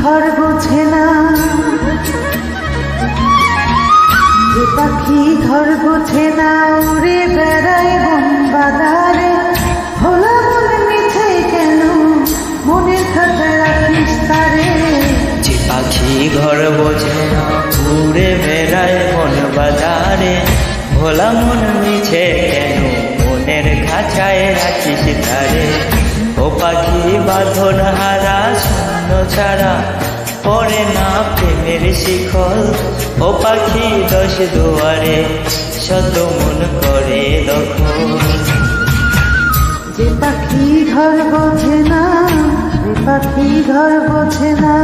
ঘর বোঝে না, যে পাখি ঘর বোঝে না উড়ে বেড়ায় বন বাজারে। ভোলা মন মিছে কেন মনের খাতায় রাখিস তারে। যে পাখি ঘর বোঝে না উড়ে বেড়ায় বন বাজারে। ভোলা মন মিছে কেন মনের খাঁচায় রাখিস তারে। ও পাখি বাঁধন হারা শূন্য ছাড়া পড়ে না প্রেমের শিখল। ও পাখি দশ দুয়ারে শত মন করে দখল। যে পাখি ঘর বোঝে না, যে পাখি ঘর বোঝে না।